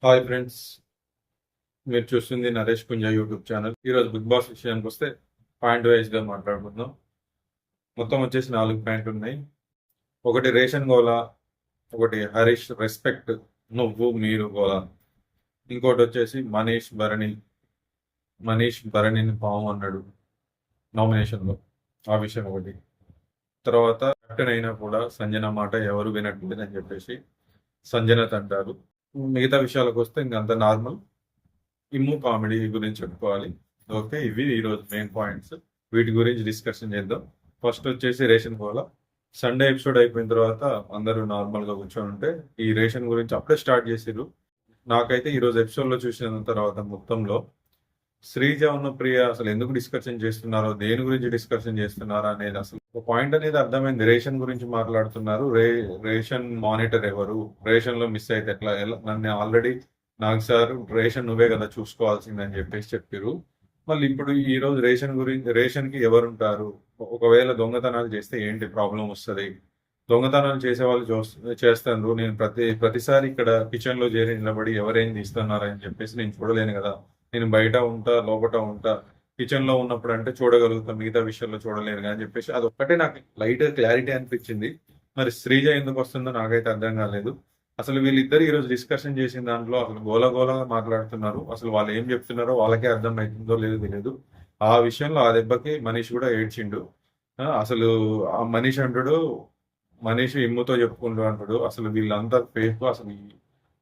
Hi friends, మీరు చూస్తుంది Naresh పుంజ YouTube channel. ఈరోజు బిగ్ బాస్ విషయానికి వస్తే పాయింట్ వైజ్గా మాట్లాడుకుందాం. మొత్తం వచ్చేసి 4 పాయింట్లు ఉన్నాయి. ఒకటి రేషన్ గోలా, ఒకటి హరీష్ రెస్పెక్ట్ నువ్వు మీరు గోలా, ఇంకోటి వచ్చేసి మనీష్ భరణిని పాము అన్నాడు నామినేషన్లో, ఆ విషయం ఒకటి. తర్వాత కెప్టెన్ అయినా కూడా సంజన మాట ఎవరు వినట్లేదని చెప్పేసి సంజనత్ అంటారు. మిగతా విషయాలకు వస్తే ఇంకంత నార్మల్. ఇమ్ము కామెడీ గురించి చెప్పుకోవాలి. ఓకే, ఇవి ఈరోజు మెయిన్ పాయింట్స్. వీటి గురించి డిస్కషన్ చేద్దాం. ఫస్ట్ వచ్చేసి రేషన్ కోలా. సండే ఎపిసోడ్ అయిపోయిన తర్వాత అందరూ నార్మల్గా కూర్చొని ఉంటే ఈ రేషన్ గురించి అప్పుడే స్టార్ట్ చేసిర్రు. నాకైతే ఈరోజు ఎపిసోడ్లో చూసిన తర్వాత మొత్తంలో శ్రీజ ఉన్న ప్రియ అసలు ఎందుకు డిస్కషన్ చేస్తున్నారో, దేని గురించి డిస్కషన్ చేస్తున్నారో అనేది అసలు ఒక పాయింట్ అనేది అర్థమైంది. రేషన్ గురించి మాట్లాడుతున్నారు. రేషన్ మానిటర్ ఎవరు, రేషన్ లో మిస్ అయితే ఎట్లా, నన్ను ఆల్రెడీ నాకు సార్ రేషన్ నువ్వే కదా చూసుకోవాల్సిందని చెప్పేసి చెప్పారు. మళ్ళీ ఇప్పుడు ఈ రోజు రేషన్ కి ఎవరు ఉంటారు, ఒకవేళ దొంగతనాలు చేస్తే ఏంటి ప్రాబ్లం వస్తుంది, దొంగతనాలు చేసే వాళ్ళు చేస్తారు. నేను ప్రతిసారి ఇక్కడ కిచెన్ లో చేరి నిలబడి ఎవరేం తీస్తున్నారని చెప్పేసి నేను చూడలేను కదా. నేను బయట ఉంటా, లోపల ఉంటా. కిచెన్ లో ఉన్నప్పుడు అంటే చూడగలుగుతాం, మిగతా విషయాల్లో చూడలేను అని చెప్పేసి అది ఒక్కటే నాకు లైట్ క్లారిటీ అనిపించింది. మరి శ్రీజ ఎందుకు వస్తుందో నాకైతే అర్థం కాలేదు. అసలు వీళ్ళిద్దరు ఈరోజు డిస్కషన్ చేసిన దాంట్లో అసలు గోలగోలగా మాట్లాడుతున్నారు. అసలు వాళ్ళు ఏం చెప్తున్నారో వాళ్ళకే అర్థం అవుతుందో లేదో తెలియదు. ఆ విషయంలో ఆ దెబ్బకి మనీష్ కూడా ఏడ్చిండు. అసలు ఆ మనీష్ అంటాడు, మనీష్ ఇమ్ముతో చెప్పుకుంటూ అంటాడు అసలు వీళ్ళంతా ఫేక్, అసలు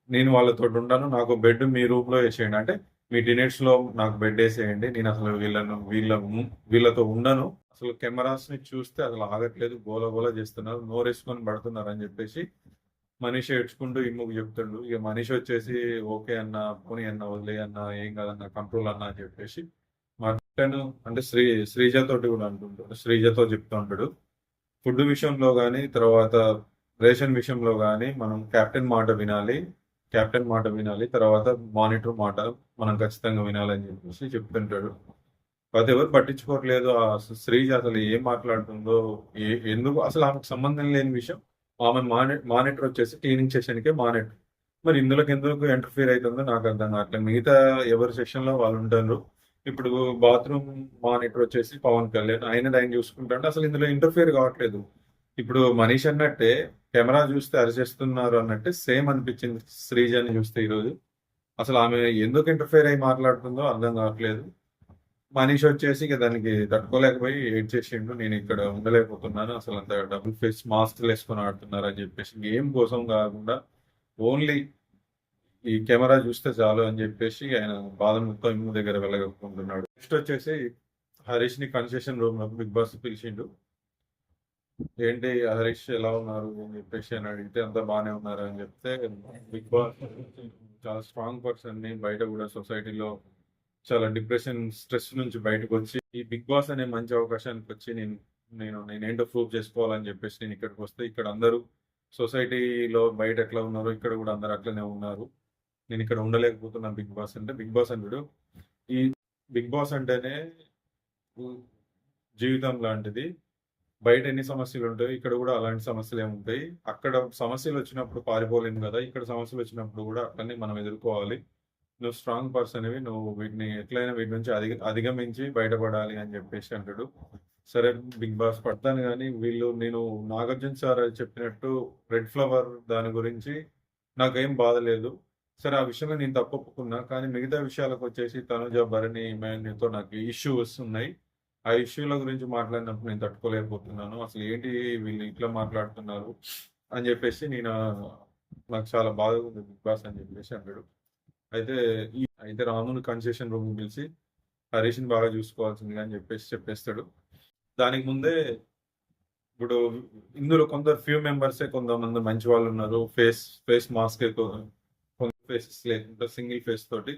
నేను వాళ్ళతో ఉంటాను, నాకు బెడ్ మీ రూమ్ లో వేసేయండి, అంటే మీ డినెట్స్ లో నాకు బెడ్ వేసేయండి, నేను అసలు వీళ్ళతో ఉండను. అసలు కెమెరాస్ ని చూస్తే అసలు ఆగట్లేదు, గోల గోల చేస్తున్నారు, నోరేసుకొని పడుతున్నారు అని చెప్పేసి మనీష్ ఏడ్చుకుంటూ ఇమ్ముకు చెప్తాడు. ఇక మనీష్ వచ్చేసి ఓకే అన్న, పోనీ అన్న, వదిలే అన్న, ఏం కాదన్న, కంట్రోల్ అన్న అని చెప్పేసి మాట్లాడాను. అంటే శ్రీజతోటి కూడా అంటుంటాడు, శ్రీజతో చెప్తూ ఉంటాడు. ఫుడ్ విషయంలో కానీ, తర్వాత రేషన్ విషయంలో కానీ మనం కెప్టెన్ మాట వినాలి, తర్వాత మానిటర్ మాట మనం ఖచ్చితంగా వినాలని చెప్పేసి చెప్తుంటాడు. అది ఎవరు పట్టించుకోవట్లేదు. ఆ శ్రీజ అసలు ఏం మాట్లాడుతుందో, ఎందుకు అసలు ఆమెకు సంబంధం లేని విషయం. ఆమె మానిటర్ వచ్చేసి క్లీనింగ్ సెషన్కే మానిటర్. మరి ఇందులోకి ఎందుకు ఇంటర్ఫియర్ అవుతుందో నాకు అర్థం కావట్లేదు. మిగతా ఎవరి సెక్షన్ లో వాళ్ళు ఉంటారు. ఇప్పుడు బాత్రూమ్ మానిటర్ వచ్చేసి పవన్ కళ్యాణ్, ఆయన చూసుకుంటాడు. అసలు ఇందులో ఇంటర్ఫియర్ కావట్లేదు. ఇప్పుడు మనీష్ అన్నట్టే కెమెరా చూస్తే అరిచేస్తున్నారు అన్నట్టే సేమ్ అనిపించింది శ్రీజని చూస్తే ఈరోజు. అసలు ఆమె ఎందుకు ఇంటర్ఫియర్ అయి మాట్లాడుతుందో అర్థం కావట్లేదు. మనీష్ వచ్చేసి ఇక దానికి తట్టుకోలేకపోయి ఏడ్ చేసిండు, నేను ఇక్కడ ఉండలేకపోతున్నాను, అసలు అంత డబుల్ ఫేస్ మాస్క్ వేసుకొని ఆడుతున్నారు అని చెప్పేసి గేమ్ కోసం కాకుండా ఓన్లీ ఈ కెమెరా చూస్తే చాలు అని చెప్పేసి ఆయన బాధ మొత్తం ఇమ్ము దగ్గర వెళ్ళగలుగుతున్నాడు. నెక్స్ట్ వచ్చేసి హరీష్ ని కన్సెషన్ రూమ్ లో బిగ్ బాస్ పిలిచిండు. ఏంటి హరీష్ ఎలా ఉన్నారు అని చెప్పేసి అని అడిగితే అంతా బాగానే ఉన్నారు అని చెప్తే, బిగ్ బాస్ చాలా స్ట్రాంగ్ పర్సన్ ని, బయట కూడా సొసైటీలో చాలా డిప్రెషన్ స్ట్రెస్ నుంచి బయటకు వచ్చి ఈ బిగ్ బాస్ అనే మంచి అవకాశానికి వచ్చి నేనేంటో ప్రూవ్ చేసుకోవాలని చెప్పేసి నేను ఇక్కడికి వస్తే, ఇక్కడ అందరూ సొసైటీలో బయట ఎట్లా ఉన్నారో ఇక్కడ కూడా అందరు అట్లనే ఉన్నారు. నేను ఇక్కడ ఉండలేకపోతున్నాను. బిగ్ బాస్ అంటే బిగ్ బాస్ అంటాడు. ఈ బిగ్ బాస్ అంటేనే జీవితం లాంటిది. బయట ఎన్ని సమస్యలు ఉంటాయి, ఇక్కడ కూడా అలాంటి సమస్యలు ఏముంటాయి. అక్కడ సమస్యలు వచ్చినప్పుడు పారిపోలేము కదా, ఇక్కడ సమస్యలు వచ్చినప్పుడు కూడా అట్లనే మనం ఎదుర్కోవాలి. నువ్వు స్ట్రాంగ్ పర్సన్ ఇవి, నువ్వు వీటిని ఎట్లయినా వీటి నుంచి అధిగమించి బయటపడాలి అని చెప్పేసి అంటాడు. సరే బిగ్ బాస్ పడతాను కానీ నేను నాగార్జున సార్ చెప్పినట్టు రెడ్ ఫ్లవర్ దాని గురించి నాకేం బాధ లేదు. సరే ఆ విషయంలో నేను తప్పొప్పుకున్నా, కానీ మిగతా విషయాలకు వచ్చేసి తనుజ, భరణి, ఇమాన్యుతో నాకు ఇష్యూస్ ఉన్నాయి. ఆ ఇష్యూల గురించి మాట్లాడినప్పుడు నేను తట్టుకోలేకపోతున్నాను. అసలు ఏంటి వీళ్ళు ఇట్లా మాట్లాడుతున్నారు అని చెప్పేసి నాకు చాలా బాధగా ఉంది బిగ్ బాస్ అని చెప్పేసి అంటాడు. అయితే రాముని కన్సెషన్ రూమ్ పిలిచి హరీష్ని బాగా చూసుకోవాల్సింది అని చెప్పేసి చెప్పేస్తాడు. దానికి ముందే ఇప్పుడు ఇందులో ఫ్యూ మెంబర్సే కొంతమంది మంచి వాళ్ళు ఉన్నారు. ఫేస్ మాస్క్ కొంత ఫేసెస్ లేకుండా సింగిల్ ఫేస్ తోటి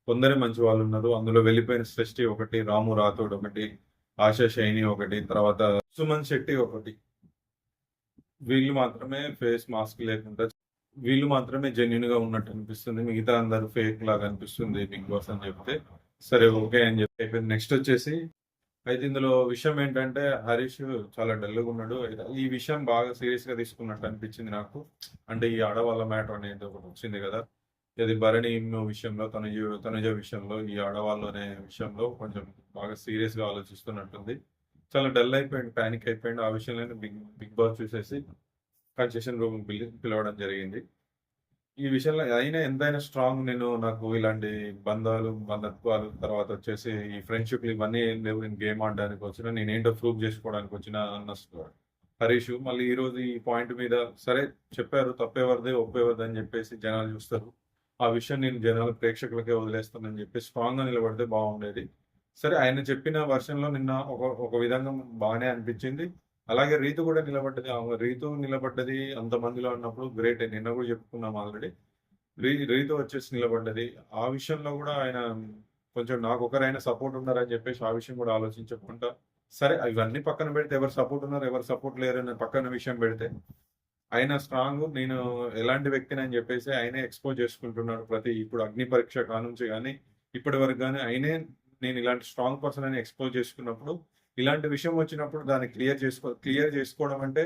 కొందరే మంచి వాళ్ళు ఉన్నారు. అందులో వెళ్ళిపోయిన సృష్టి ఒకటి, రాము రాథోడ్ ఒకటి, ఆశా షైని ఒకటి, తర్వాత సుమన్ శెట్టి ఒకటి. వీళ్ళు మాత్రమే ఫేస్ మాస్క్ లేకుండా, వీళ్ళు మాత్రమే జెన్యున్ గా ఉన్నట్టు అనిపిస్తుంది, మిగతా అందరూ ఫేక్ లాగా అనిపిస్తుంది బిగ్ బాస్ అని చెప్తే సరే ఓకే అని చెప్పి అయిపోయింది. నెక్స్ట్ వచ్చేసి అయితే ఇందులో విషయం ఏంటంటే హరీష్ చాలా డల్గా ఉన్నాడు. ఈ విషయం బాగా సీరియస్ గా తీసుకున్నట్టు అనిపించింది నాకు. అంటే ఈ ఆడవాళ్ళ మ్యాటర్ అనేది ఒకటి వచ్చింది కదా, ఇది భరణి విషయంలో, తనుజ విషయంలో, ఈ ఆడవాళ్ళు అనే విషయంలో కొంచెం బాగా సీరియస్‌గా ఆలోచిస్తున్నట్టుంది. చాలా డల్ అయిపోయిండు, పానిక్ అయిపోయిండు. ఆ విషయంలోనే బిగ్ బాస్ చూసేసి కన్సెషన్ రూమ్‌కి పిలవడం జరిగింది. ఈ విషయంలో అయినా ఎంతైనా స్ట్రాంగ్ నేను, నాకు ఇలాంటి బంధత్వాలు, తర్వాత వచ్చేసి ఈ ఫ్రెండ్‌షిప్‌లు ఇవన్నీ ఏం లేవు. నేను గేమ్ ఆడడానికి వచ్చిన, నేనేంటో ప్రూవ్ చేసుకోవడానికి వచ్చిన అన్న హరీష్ మళ్ళీ ఈరోజు ఈ పాయింట్ మీద సరే చెప్పారు, తప్పెవరిది, ఒప్పెవరిది అని చెప్పేసి జనాలు చూస్తారు. ఆ విషయం నేను జనాల ప్రేక్షకులకే వదిలేస్తానని చెప్పి స్ట్రాంగ్‌గా నిలబడితే బాగుండేది. సరే ఆయన చెప్పిన వెర్షన్‌లో నిన్న ఒక ఒక విధంగా బానే అనిపించింది. అలాగే రీతు కూడా నిలబడ్డది. రీతు నిలబడ్డది అంతమందిలో ఉన్నప్పుడు గ్రేటే. నిన్న కూడా చెప్పుకున్నాం ఆల్రెడీ. రీతు వచ్చేసి నిలబడ్డది. ఆ విషయంలో కూడా ఆయన కొంచెం నాకొకరైనా సపోర్ట్ ఉన్నారని చెప్పేసి ఆ విషయం కూడా ఆలోచించకుండా, సరే ఇవన్నీ పక్కన పెడితే ఎవరు సపోర్ట్ ఉన్నారు, ఎవరు సపోర్ట్ లేరని పక్కన విషయం పెడితే, ఆయన స్ట్రాంగ్, నేను ఎలాంటి వ్యక్తిని అని చెప్పేసి ఆయనే ఎక్స్‌పోజ్ చేసుకుంటున్నాడు. ఇప్పుడు అగ్ని పరీక్ష కానుంచి గాని, ఇప్పటి వరకు గాని ఆయనే నేను ఇలాంటి స్ట్రాంగ్ పర్సన్ అని ఎక్స్‌పోజ్ చేసుకున్నప్పుడు, ఇలాంటి విషయం వచ్చినప్పుడు దాన్ని క్లియర్ చేసుకోవడం అంటే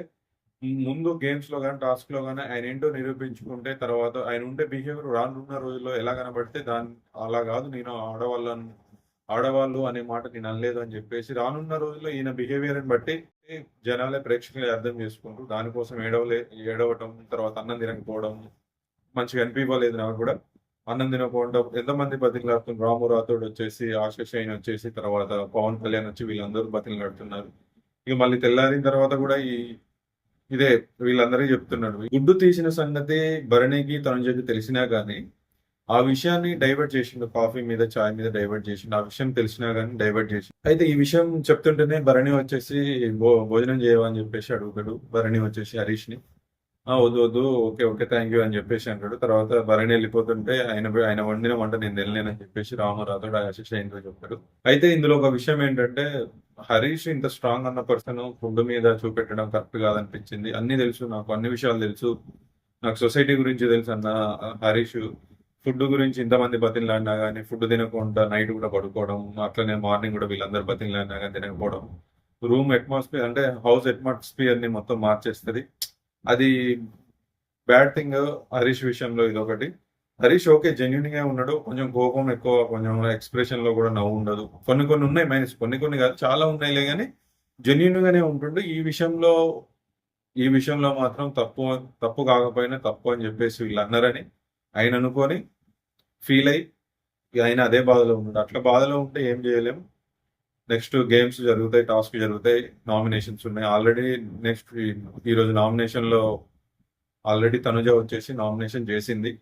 ముందు గేమ్స్‌లో గాని, టాస్క్‌లో గాని ఆయనేంటో నిరూపించుకుంటే, తర్వాత ఆయన ఉండే బిహేవియర్ రానున్న రోజుల్లో ఎలా కనబడితే అలా గాదు, నేను ఆడవాళ్ళు అనే మాట నేను అనలేదు అని జెప్పేసి రానున్న రోజుల్లో ఈయన బిహేవియర్‌ని బట్టి జనాలే, ప్రేక్షకులే అర్థం చేసుకుంటారు. దానికోసం ఏడవటం, తర్వాత అన్నం తినకపోవడం మంచిగా అనిపివ్వలేదు నాకు గూడా. అన్నం తినకుండా ఎంతమంది బతిమలాడుతున్నారు. రాము రాథోడ్ వచ్చేసి, ఆశా షైన్ వచ్చేసి, తర్వాత పవన్ కళ్యాణ్ వచ్చి వీళ్ళందరూ బతిమలాడుతున్నారు. ఇక మళ్ళీ తెల్లారిన తర్వాత గూడా ఇదే వీళ్ళందరికీ చెప్తున్నాడు. గుడ్డు తీసిన సంగతి భరణికి, తనుజకి తెలిసినా గాని, ఆ విషయాన్ని డైవర్ట్ చేసిండు. కాఫీ మీద, చాయ్ మీద డైవర్ట్ చేసిండు. ఆ విషయం తెలిసినా గాని డైవర్ట్ చేసిండు. అయితే ఈ విషయం చెప్తుంటేనే భరణి వచ్చేసి భోజనం చేయవా అని చెప్పేసి అడుగుతాడు. భరణి వచ్చేసి హరీష్‌ని. వద్దు వద్దు, ఓకే ఓకే, థ్యాంక్ యూ అని చెప్పేసి అంటాడు. తర్వాత భరణి వెళ్ళిపోతుంటే ఆయన వండిన వంట నేను తినలేనని చెప్పేసి రాము రాథోడ్ ఆశిష్ అయిందో చెప్తాడు. అయితే ఇందులో ఒక విషయం ఏంటంటే, హరీష్ ఇంత స్ట్రాంగ్ అన్న పర్సన్ ఫుడ్ మీద చూపెట్టడం కరెక్ట్ కాదనిపించింది. అన్ని తెలుసు నాకు, అన్ని విషయాలు తెలుసు, నాకు సొసైటీ గురించి తెలుసు అన్న హరీష్ ఫుడ్ గురించి ఇంతమంది బతిమలాడినా గానీ ఫుడ్ తినకుండా నైట్ కూడా పడుకోవడం, అట్లనే మార్నింగ్ కూడా వీళ్ళందరూ బతిమలాడినా గానీ తినకపోవడం, రూమ్ అట్మాస్ఫియర్ అంటే హౌస్ అట్మాస్ఫియర్ ని మొత్తం మార్చేస్తుంది. అది బ్యాడ్ థింగ్ హరీష్ విషయంలో ఇదొకటి. హరీష్ ఓకే, జెన్యున్ గా ఉన్నాడు. కొంచెం కోపం ఎక్కువ, కొంచెం ఎక్స్ప్రెషన్ లో కూడా నవ్వు ఉండదు. కొన్ని కొన్ని ఉన్నాయి మైనస్, కొన్ని కాదు, చాలా ఉన్నాయిలే గానీ జెన్యున్ గానే ఉంటుండు. ఈ విషయంలో మాత్రం తప్పు కాకపోయినా తప్పు అని చెప్పేసి వీళ్ళు అన్నారని ఆయన అనుకొని ఫీల్ అయ్యి ఆయన అదే బాధలో ఉన్నాడు. అట్లా బాధలో ఉంటే ఏం చేయలేం. నెక్స్ట్ గేమ్స్ జరుగుతాయి, టాస్క్ జరుగుతాయి, నామినేషన్స్ ఉన్నాయి ఆల్రెడీ. నెక్స్ట్ ఈరోజు నామినేషన్ లో ఆల్రెడీ తనుజ వచ్చేసి నామినేషన్ చేసింది.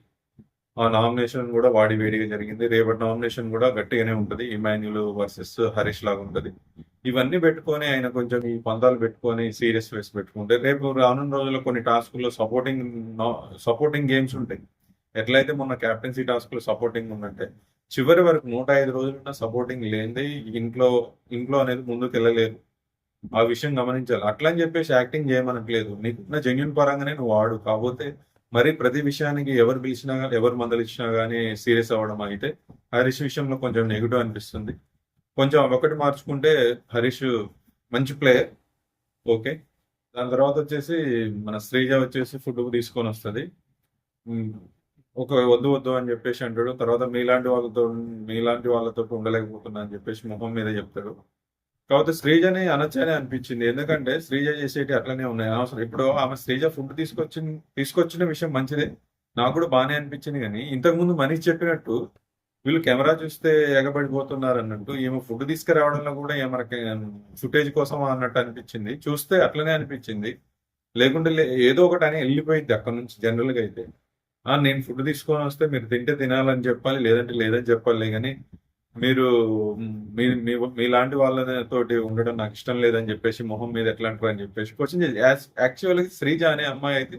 ఆ నామినేషన్ కూడా వాడి వేడిగా జరిగింది. రేపటి నామినేషన్ కూడా గట్టిగానే ఉంటది. ఇమాన్యుల్ వర్సెస్ హరీష్ లాగా ఉంటది. ఇవన్నీ పెట్టుకొని ఆయన కొంచెం ఈ పందాలు పెట్టుకొని సీరియస్ ఫేస్ పెట్టుకుంటే, రేపు రానున్న రోజుల్లో కొన్ని టాస్కుల్లో సపోర్టింగ్ గేమ్స్ ఉంటాయి. ఎట్లయితే మొన్న క్యాప్టెన్సీ టాస్క్ లో సపోర్టింగ్ ఉందంటే, చివరి వరకు 105 రోజులున్న సపోర్టింగ్ లేనిది ఇంట్లో అనేది ముందుకు వెళ్ళలేదు. ఆ విషయం గమనించాలి. అట్లా అని చెప్పేసి యాక్టింగ్ చేయమనట్లేదు. నీకున్న జెన్యున్ పరంగానే నువ్వు వాడు. కాకపోతే మరి ప్రతి విషయానికి ఎవరు పిలిచినా గానీ, ఎవరు మందలిచ్చినా గానీ సీరియస్ అవ్వడం అయితే హరీష్ విషయంలో కొంచెం నెగెటివ్ అనిపిస్తుంది. కొంచెం అదొక్కటి మార్చుకుంటే హరీష్ మంచి ప్లేయర్. ఓకే. దాని తర్వాత వచ్చేసి మన శ్రీజ వచ్చేసి ఫుడ్ తీసుకొని వస్తది. ఒక వద్దు వద్దు అని చెప్పేసి అంటాడు. తర్వాత మీలాంటి వాళ్ళతో ఉండలేకపోతున్నా అని చెప్పేసి మొహం మీద చెప్తాడు. కాకపోతే శ్రీజని అనొచ్చనే అనిపించింది. ఎందుకంటే శ్రీజ చేసేటి అట్లనే ఉన్నాయి. అనవసరం. ఇప్పుడు ఆమె శ్రీజ ఫుడ్ తీసుకొచ్చిన విషయం మంచిదే. నాకు కూడా బానే అనిపించింది గానీ, ఇంతకుముందు మనీష్ చెప్పినట్టు వీళ్ళు కెమెరా చూస్తే ఎగబడిపోతున్నారు అన్నట్టు, ఈమె ఫుడ్ తీసుకురావడంలో కూడా ఏమనకి ఫుటేజ్ కోసం అన్నట్టు అనిపించింది. చూస్తే అట్లనే అనిపించింది. లేకుంటే ఏదో ఒకటి అని వెళ్ళిపోయింది అక్కడ నుంచి జనరల్ గా అయితే. నేను ఫుడ్ తీసుకొని వస్తే మీరు తింటే తినాలని చెప్పాలి, లేదంటే లేదని చెప్పాలి గానీ, మీరు మీలాంటి వాళ్ళతోటి ఉండడం నాకు ఇష్టం లేదని చెప్పేసి మొహం మీద ఎట్లా అంటారు అని చెప్పేసి క్వశ్చన్ చేసి, యాక్చువల్గా శ్రీజ అనే అమ్మాయి అయితే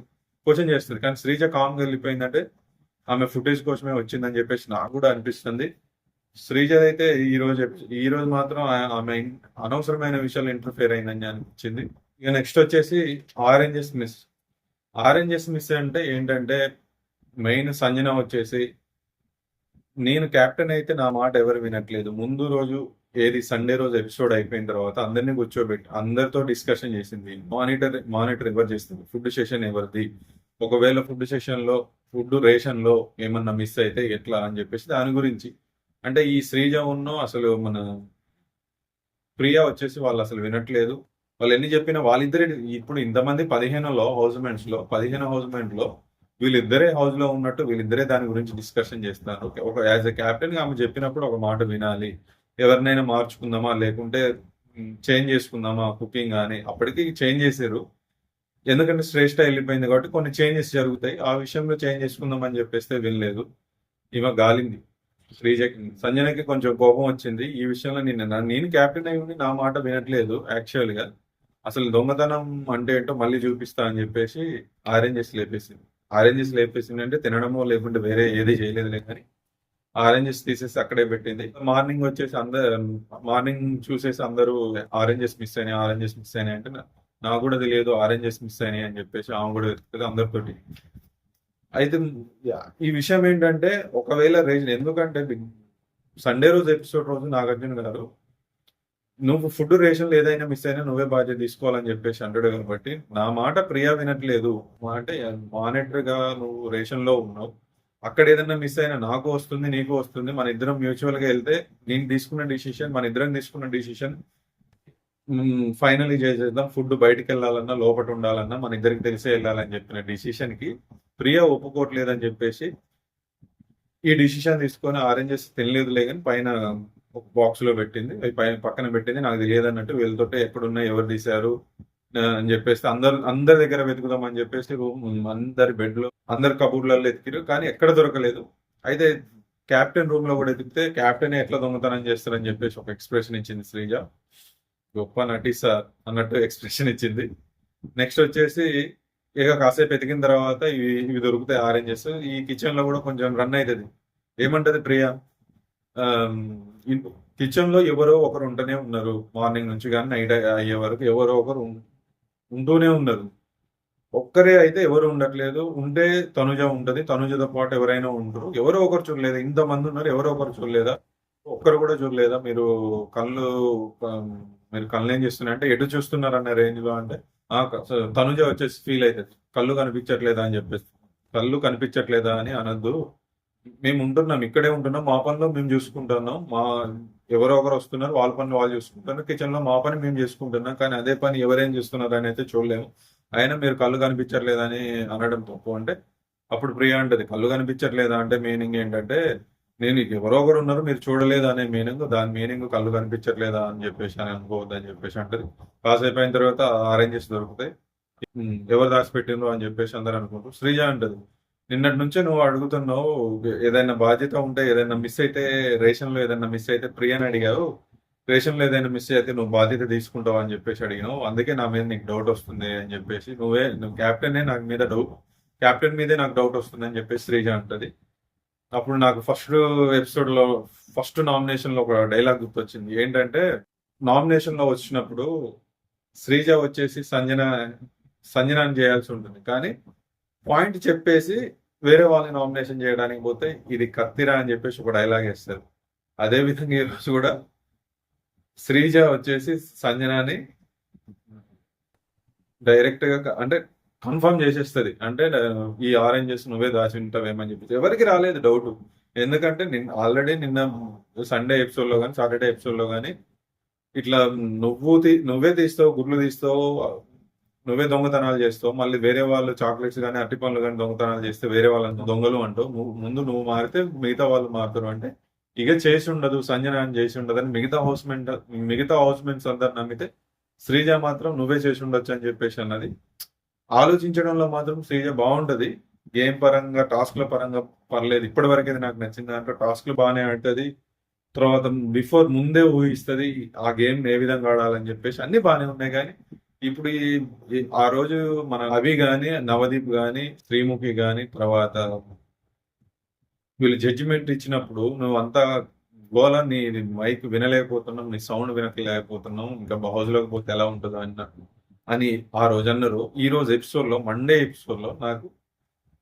క్వశ్చన్ చేస్తుంది. కానీ శ్రీజ కామ్గా వెళ్ళిపోయిందంటే ఆమె ఫుటేజ్ కోసమే వచ్చిందని చెప్పేసి నాకు కూడా అనిపిస్తుంది. శ్రీజ అయితే ఈ రోజు మాత్రం ఆమె అనవసరమైన విషయాలు ఇంటర్ఫియర్ అయిందని అనిపించింది. ఇక నెక్స్ట్ వచ్చేసి ఆరెంజెస్ మిస్ అంటే ఏంటంటే, మెయిన్ సంజన వచ్చేసి, నేను కెప్టెన్ అయితే నా మాట ఎవరు వినట్లేదు. ముందు రోజు సండే రోజు ఎపిసోడ్ అయిపోయిన తర్వాత అందరినీ కూర్చోబెట్టి అందరితో డిస్కషన్ చేసింది. మానిటర్ ఎవరు చేస్తుంది, ఫుడ్ సెషన్ ఎవరిది, ఒకవేళ ఫుడ్ సెషన్ లో ఫుడ్ రేషన్లో ఏమన్నా మిస్ అయితే ఎట్లా అని చెప్పేసి దాని గురించి. అంటే ఈ శ్రీజ అసలు మన ప్రియా వచ్చేసి వాళ్ళు అసలు వినట్లేదు. వాళ్ళు ఎన్ని చెప్పినా వాళ్ళిద్దరే. ఇప్పుడు ఇంతమంది 15 హౌస్ మెంట్ లో వీళ్ళిద్దరే హౌస్ లో ఉన్నట్టు వీళ్ళిద్దరే దాని గురించి డిస్కషన్ చేస్తున్నారు. ఒక యాజ్ ఎ కెప్టెన్ గా ఆమె చెప్పినప్పుడు ఒక మాట వినాలి. ఎవరినైనా మార్చుకుందామా లేకుంటే చేంజ్ చేసుకుందామా కుకింగ్ అని. అప్పటికి చేంజ్ చేశారు. ఎందుకంటే శ్రేష్ఠ వెళ్ళిపోయింది కాబట్టి కొన్ని చేంజెస్ జరుగుతాయి. ఆ విషయంలో చేంజ్ చేసుకుందాం అని చెప్పేస్తే వినలేదు. ఈమె గాలింది. శ్రీజకి సంజనకి కొంచెం కోపం వచ్చింది ఈ విషయంలో. నేను కెప్టెన్ అయి ఉండి నా మాట వినట్లేదు యాక్చువల్ గా. అసలు దొంగతనం అంటే ఏంటో మళ్ళీ చూపిస్తా అని చెప్పేసి ఆరెంజెస్ లేపేసింది అంటే తినడమో లేకుంటే వేరే ఏది చేయలేదులే కానీ ఆరెంజెస్ తీసేసి అక్కడే పెట్టింది. మార్నింగ్ చూసేసి అందరూ ఆరెంజెస్ మిస్ అయినాయి అంటే నాకు కూడా తెలియదు ఆరెంజెస్ మిస్ అయినాయి అని చెప్పేసి ఆమె కూడా వెతుకుతుంది అందరితోటి. అయితే ఈ విషయం ఏంటంటే ఒకవేళ ఎందుకంటే సండే రోజు ఎపిసోడ్ రోజు నాగార్జున గారు నువ్వు ఫుడ్ రేషన్లు ఏదైనా మిస్ అయినా నువ్వే బాధ్యత తీసుకోవాలని చెప్పేసి అంటాడు. కాబట్టి నా మాట ప్రియా వినట్లేదు. అంటే మానిటర్ గా నువ్వు రేషన్ లో ఉన్నావు, అక్కడ ఏదైనా మిస్ అయినా నాకు వస్తుంది నీకు వస్తుంది. మన ఇద్దరం మ్యూచువల్ గా వెళ్తే మన ఇద్దరం తీసుకున్న డిసిషన్ ఫైనలీ చేసేద్దాం. ఫుడ్ బయటకు వెళ్ళాలన్నా లోపల ఉండాలన్నా మన ఇద్దరికి తెలిసే వెళ్ళాలని చెప్పిన డిసిషన్ కి ప్రియా ఒప్పుకోవట్లేదని చెప్పేసి ఈ డిసిషన్ తీసుకొని ఆరెంజెస్ తినలేదులే కానీ పైన ఒక బాక్స్ లో పెట్టింది. అవి పక్కన పెట్టింది. నాకు తెలియదు అన్నట్టు వీళ్ళతోటే ఎక్కడున్నాయి ఎవరు తీశారు అని చెప్పేసి అందరి దగ్గర వెతుకుదాం అని చెప్పేసి అందరి బెడ్ లో అందరి కబూర్లలో ఎతికిరు కానీ ఎక్కడ దొరకలేదు. అయితే కెప్టెన్ రూమ్ లో కూడా ఎతికితే కెప్టెన్ ఎట్లా దొంగతనం చేస్తారని చెప్పేసి ఒక ఎక్స్ప్రెషన్ ఇచ్చింది శ్రీజ. గొప్ప నటి సార్ అన్నట్టు ఎక్స్ప్రెషన్ ఇచ్చింది. నెక్స్ట్ వచ్చేసి ఇక కాసేపు ఎతికిన తర్వాత ఇవి దొరుకుతాయి ఆరెంజెస్. ఈ కిచెన్ లో కూడా కొంచెం రన్ అవుతుంది. ఏమంటది ప్రియా, కిచెన్ లో ఎవరో ఒకరు ఉంటూనే ఉన్నారు. మార్నింగ్ నుంచి కానీ నైట్ అయ్యే వరకు ఎవరో ఒకరు ఉంటూనే ఉన్నారు. ఒక్కరే అయితే ఎవరు ఉండట్లేదు. ఉంటే తనుజ ఉంటది, తనుజతో పాటు ఎవరైనా ఉంటారు. ఎవరో ఒకరు చూడలేదా? ఇంతమంది ఉన్నారు, ఎవరో ఒకరు చూడలేదా? ఒక్కరు కూడా చూడలేదా? మీరు కళ్ళు ఏం చేస్తున్నారు అంటే ఎటు చూస్తున్నారు అన్న రేంజ్ లో. అంటే తనుజ వచ్చేసి ఫీల్ అవుతుంది, కళ్ళు కనిపించట్లేదా అని చెప్పేసి. కళ్ళు కనిపించట్లేదా అని అనద్దు, మేము ఉంటున్నాం, ఇక్కడే ఉంటున్నాం, మా పనిలో మేము చూసుకుంటున్నాం. ఎవరో ఒకరు వస్తున్నారు, వాళ్ళ పని వాళ్ళు చూసుకుంటున్నారు. కిచెన్ లో మా పని మేము చేసుకుంటున్నాం, కానీ అదే పని ఎవరేం చేస్తున్నారు అని అయితే చూడలేము. అయినా మీరు కళ్ళు కనిపించట్లేదా అని అనడం తప్పు. అంటే అప్పుడు ప్రియా అంటది, కళ్ళు కనిపించట్లేదా అంటే మీనింగ్ ఏంటంటే నేను ఎవరో ఒకరు ఉన్నారు మీరు చూడలేదు అనే మీనింగ్. దాని మీనింగ్ కళ్ళు కనిపించట్లేదా అని చెప్పేసి అని అనుకోవద్దు అని చెప్పేసి అంటది. కాసేపు అయిన తర్వాత ఆరెంజెస్ దొరుకుతాయి. ఎవరు దాచిపెట్టిండ్రు అని చెప్పేసి అందరు అనుకుంటారు. శ్రీజ అంటది, నిన్నటి నుంచే నువ్వు అడుగుతున్నావు ఏదైనా బాధ్యత ఉంటే ఏదైనా మిస్ అయితే రేషన్ లో ఏదైనా మిస్ అయితే ప్రియని అడిగావు. రేషన్ లో ఏదైనా మిస్ అయితే నువ్వు బాధ్యత తీసుకుంటావు అని చెప్పేసి అడిగినావు. అందుకే నా మీద నీకు డౌట్ వస్తుంది అని చెప్పేసి నువ్వు క్యాప్టెన్ మీదే నాకు డౌట్ వస్తుంది అని చెప్పేసి శ్రీజ అంటది. అప్పుడు నాకు ఫస్ట్ నామినేషన్ లో ఒక డైలాగ్ గుర్తొచ్చింది. ఏంటంటే నామినేషన్ లో వచ్చినప్పుడు శ్రీజ వచ్చేసి సంజనాన్ని చేయాల్సి ఉంటుంది, కానీ పాయింట్ చెప్పేసి వేరే వాళ్ళని నామినేషన్ చేయడానికి పోతే ఇది కత్తిరా అని చెప్పేసి ఒక డైలాగ్ వేస్తారు. అదే విధంగా ఈ రోజు కూడా శ్రీజ వచ్చేసి సంజనాని డైరెక్ట్ గా అంటే కన్ఫర్మ్ చేసేస్తుంది. అంటే ఈ ఆరెంజెస్ నువ్వే దాచి ఉంటావేమని చెప్పేసి ఎవరికి రాలేదు డౌట్. ఎందుకంటే ఆల్రెడీ నిన్న సండే ఎపిసోడ్ లో కానీ సాటర్డే ఎపిసోడ్ లో కానీ ఇట్లా నువ్వే తీస్తావు, గుడ్లు తీస్తావు, నువ్వే దొంగతనాలు చేస్తావు, మళ్ళీ వేరే వాళ్ళు చాక్లెట్స్ కానీ అట్టి పనులు కానీ దొంగతనాలు చేస్తే వేరే వాళ్ళని దొంగలు అంటావు. ముందు నువ్వు మారితే మిగతా వాళ్ళు మారుతారు. అంటే ఇక చేసి ఉండదు, సంజన అని చేసి ఉండదు అని మిగతా హౌస్ మెంట్స్ అందరు నమ్మితే శ్రీజ మాత్రం నువ్వే చేసి ఉండొచ్చు అని చెప్పేసి అన్నది. ఆలోచించడంలో మాత్రం శ్రీజ బాగుంటది. గేమ్ పరంగా టాస్క్ల పరంగా పర్లేదు. ఇప్పటి వరకు అయితే నాకు నచ్చింది దాంట్లో టాస్క్లు బాగానే ఆడుతుంది. తర్వాత ముందే ఊహిస్తుంది ఆ గేమ్ ఏ విధంగా ఆడాలని చెప్పేసి అన్ని బాగానే ఉన్నాయి. కానీ ఇప్పుడు ఆ రోజు మన అవి గాని, నవదీప్ గాని, శ్రీముఖి గాని, తర్వాత వీళ్ళు జడ్జిమెంట్ ఇచ్చినప్పుడు నువ్వు అంతా గోల నీ మైక్ వినలేకపోతున్నాం, నీ సౌండ్ వినలేకపోతున్నాం, ఇంకా హౌస్ లోకి పోతే ఎలా ఉంటుందో అని ఆ రోజు అన్నారు. ఈ రోజు ఎపిసోడ్ లో మండే ఎపిసోడ్ లో నాకు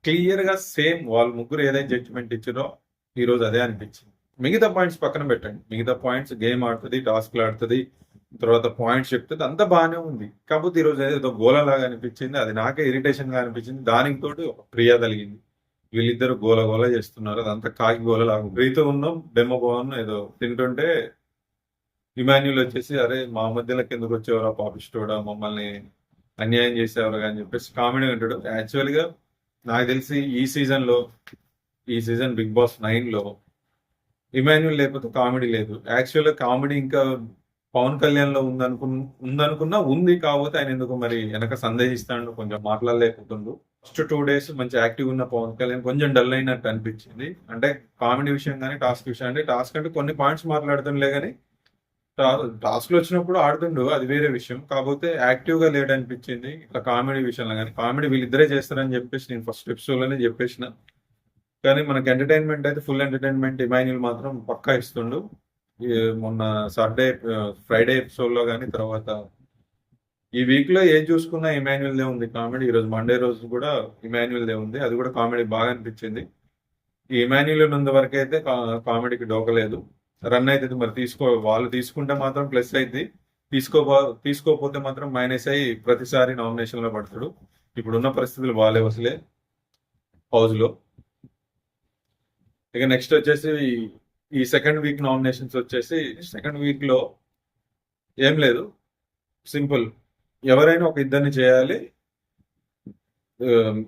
క్లియర్ గా సేమ్ వాళ్ళు ముగ్గురు ఏదైతే జడ్జిమెంట్ ఇచ్చారో ఈ రోజు అదే అనిపించింది. మిగతా పాయింట్స్ పక్కన పెట్టండి. మిగతా పాయింట్స్ గేమ్ ఆడుతుంది, టాస్క్లు ఆడుతుంది, తర్వాత పాయింట్స్ చెప్తుంది, అంతా బాగానే ఉంది. కాకపోతే ఈరోజు ఏదో గోలలాగా అనిపించింది. అది నాకే ఇరిటేషన్ గా అనిపించింది. దానికి తోటి ఒక ప్రియా తగిలింది. వీళ్ళిద్దరు గోల గోల చేస్తున్నారు. అదంతా కాకి గోలలాగా. ప్రీతో ఉన్నాం, డెమో భవన్ ఏదో తింటుంటే ఇమాన్యుల్ వచ్చేసి, అరే మా మధ్యలోకి ఎందుకు వచ్చేవారా పాపిస్టోడా, మమ్మల్ని అన్యాయం చేసేవారు అని చెప్పేసి కామెడీ అంటాడు. యాక్చువల్గా నాకు తెలిసి ఈ సీజన్ బిగ్ బాస్ 9లో ఇమాన్యుల్ లేకపోతే కామెడీ లేదు. యాక్చువల్గా కామెడీ ఇంకా పవన్ కళ్యాణ్ లో ఉందనుకున్నా ఉంది. కాకపోతే ఆయన ఎందుకు మరి వెనక సందేహిస్తాడు, కొంచెం మాట్లాడలేకపోతుండు. ఫస్ట్ 2 days మంచి యాక్టివ్ ఉన్న పవన్ కళ్యాణ్ కొంచెం డల్ అయినట్టు అనిపించింది. అంటే కామెడీ విషయం కానీ టాస్క్ విషయం, అంటే టాస్క్ అంటే కొన్ని పాయింట్స్ మాట్లాడుతుండలే కానీ టాస్క్లు వచ్చినప్పుడు ఆడుతుండు, అది వేరే విషయం. కాకపోతే యాక్టివ్ గా లేడు అనిపించింది. ఇట్లా కామెడీ విషయంలో కానీ కామెడీ వీళ్ళిద్దరే చేస్తారని చెప్పేసి నేను ఫస్ట్ ఎపిసోడ్లోనే చెప్పేసిన. కానీ మనకి ఎంటర్టైన్మెంట్ అయితే ఫుల్ ఎంటర్టైన్మెంట్ ఇమాన్యుల్ మాత్రం పక్కా ఇస్తుండు. మొన్న ఫ్రైడే ఎపిసోడ్ లో కానీ, తర్వాత ఈ వీక్ లో ఏది చూసుకున్నా ఇమాన్యుల్ దే ఉంది కామెడీ. ఈ రోజు మండే రోజు కూడా ఇమాన్యుల్ దే ఉంది, అది కూడా కామెడీ బాగా అనిపించింది. ఈ ఇమాన్యుల్ ఉన్నంత వరకు అయితే కామెడీకి డోకలేదు. రన్ అయితే మరి వాళ్ళు తీసుకుంటే మాత్రం ప్లస్ అయింది, తీసుకోపోతే మాత్రం మైనస్ అయ్యి ప్రతిసారి నామినేషన్ లో పడతాడు. ఇప్పుడున్న పరిస్థితులు బాగాలేవు అసలే హౌస్ లో. ఇక నెక్స్ట్ వచ్చేసి ఈ సెకండ్ వీక్ నామినేషన్స్ వచ్చేసి, సెకండ్ వీక్ లో ఏం లేదు, సింపుల్. ఎవరైనా ఒక ఇద్దరిని చేయాలి.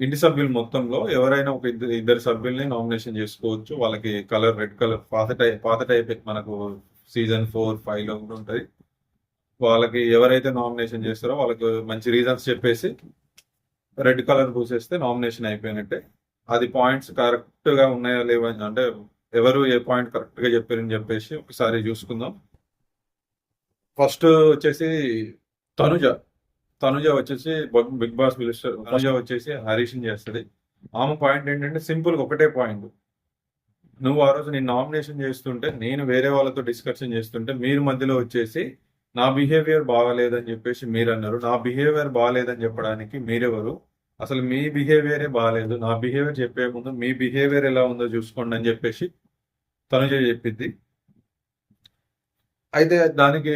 ఇంటి సభ్యులు మొత్తంలో ఎవరైనా ఒక ఇద్దరు సభ్యుల్ని నామినేషన్ చేసుకోవచ్చు. వాళ్ళకి కలర్ రెడ్ కలర్ పాత టైప్ మనకు సీజన్ 4, 5లో కూడా ఉంటుంది. వాళ్ళకి ఎవరైతే నామినేషన్ చేస్తారో వాళ్ళకి మంచి రీజన్స్ చెప్పేసి రెడ్ కలర్ పూసేస్తే నామినేషన్ అయిపోయినట్టే. అది పాయింట్స్ కరెక్ట్ గా ఉన్నాయా లేవా అంటే ఎవరు ఏ పాయింట్ కరెక్ట్ గా చెప్పారని చెప్పేసి ఒకసారి చూసుకుందాం. ఫస్ట్ వచ్చేసి తనుజ వచ్చేసి బిగ్ బాస్ పిలుస్తారు. తనుజ వచ్చేసి హరీష్ చేస్తుంది. ఆమె పాయింట్ ఏంటంటే సింపుల్ ఒకటే పాయింట్. నువ్వు ఆ రోజు నేను నామినేషన్ చేస్తుంటే, నేను వేరే వాళ్ళతో డిస్కషన్ చేస్తుంటే మీరు మధ్యలో వచ్చేసి నా బిహేవియర్ బాగాలేదని చెప్పేసి మీరు అన్నారు. నా బిహేవియర్ బాగాలేదని చెప్పడానికి మీరెవరు? అసలు మీ బిహేవియరే బాగాలేదు, నా బిహేవియర్ చెప్పే ముందు మీ బిహేవియర్ ఎలా ఉందో చూసుకోండి అని చెప్పేసి తనుజ చెప్పింది. అయితే దానికి